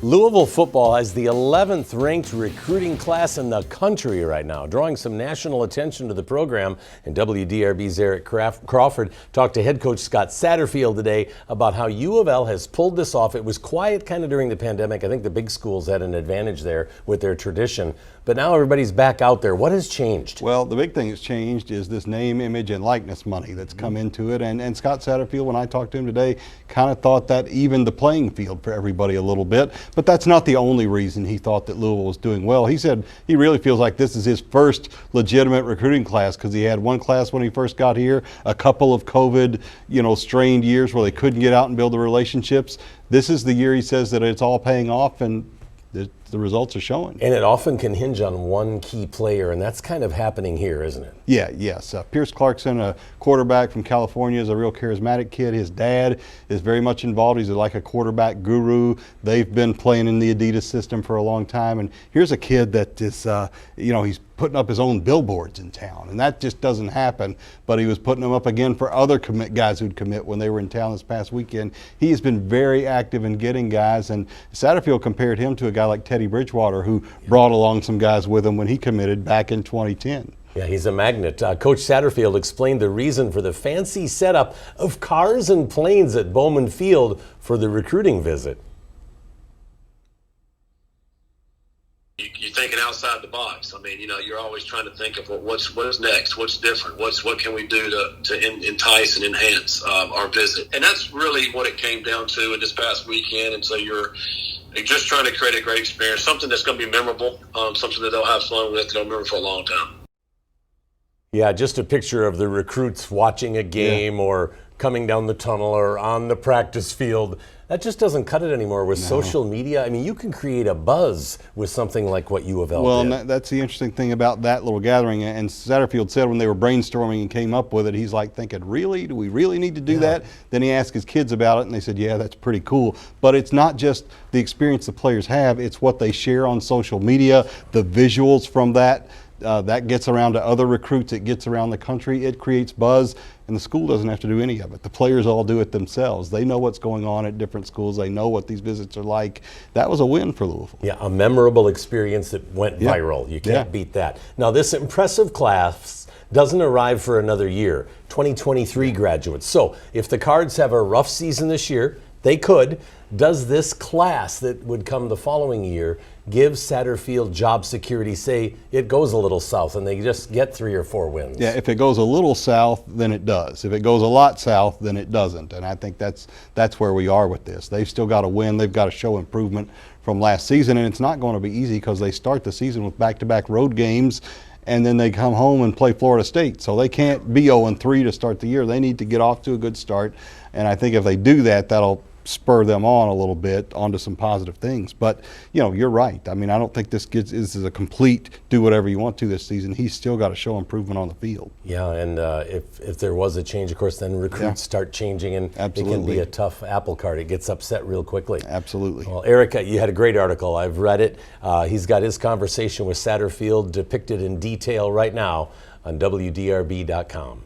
Louisville football has the 11th ranked recruiting class in the country right now, drawing some national attention to the program. And WDRB's Eric Crawford talked to head coach Scott Satterfield today about how U of L has pulled this off. It was quiet kind of during the pandemic. I think the big schools had an advantage there with their tradition. But now everybody's back out there. What has changed? Well, the big thing that's changed is this name, image, and likeness money that's come into it. And Scott Satterfield, when I talked to him today, kind of thought that evened the playing field for everybody a little bit. But that's not the only reason he thought that Louisville was doing well. He said he really feels like this is his first legitimate recruiting class because he had one class when he first got here, a couple of COVID, strained years where they couldn't get out and build the relationships. This is the year he says that it's all paying off, and the results are showing. And it often can hinge on one key player, and that's kind of happening here, isn't it? Yes. Pierce Clarkson, a quarterback from California, is a real charismatic kid. His dad is very much involved. He's like a quarterback guru. They've been playing in the Adidas system for a long time. And here's a kid that is, he's putting up his own billboards in town, and that just doesn't happen. But he was putting them up again for other guys who'd commit when they were in town this past weekend. He has been very active in getting guys, and Satterfield compared him to a guy like Teddy Bridgewater, who brought along some guys with him when he committed back in 2010. Yeah, he's a magnet. Coach Satterfield explained the reason for the fancy setup of cars and planes at Bowman Field for the recruiting visit. You're thinking outside the box. I mean, you're always trying to think of what's next, what's different, what can we do to entice and enhance our visit. And that's really what it came down to in this past weekend. And so you're just trying to create a great experience, something that's going to be memorable, something that they'll have fun with, they'll remember for a long time. Yeah, just a picture of the recruits watching a game or coming down the tunnel or on the practice field. That just doesn't cut it anymore with social media. I mean, you can create a buzz with something like what U of L did. Well, that's the interesting thing about that little gathering. And Satterfield said when they were brainstorming and came up with it, he's like thinking, really? Do we really need to do that? Then he asked his kids about it, and they said, yeah, that's pretty cool. But it's not just the experience the players have. It's what they share on social media, the visuals from that. That gets around to other recruits. It gets around the country. It creates buzz, and the school doesn't have to do any of it. The players all do it themselves. They know what's going on at different schools. They know what these visits are like. That was a win for Louisville. Yeah, a memorable experience that went viral. You can't beat that. Now, this impressive class doesn't arrive for another year, 2023 graduates. So if the Cards have a rough season this year, they could. Does this class that would come the following year give Satterfield job security? Say it goes a little south and they just get 3 or 4 wins. Yeah, if it goes a little south, then it does. If it goes a lot south, then it doesn't. And I think that's where we are with this. They've still got to win. They've got to show improvement from last season, and it's not going to be easy because they start the season with back-to-back road games, and then they come home and play Florida State. So they can't be 0-3 to start the year. They need to get off to a good start, and I think if they do that, that'll spur them on a little bit onto some positive things. But you're right. I mean, I don't think this is a complete do whatever you want to this season. He's still got to show improvement on the field. Yeah, and if there was a change, of course, then recruits start changing, and it can be a tough apple cart. It gets upset real quickly. Absolutely. Well, Eric, you had a great article. I've read it. He's got his conversation with Satterfield depicted in detail right now on WDRB.com.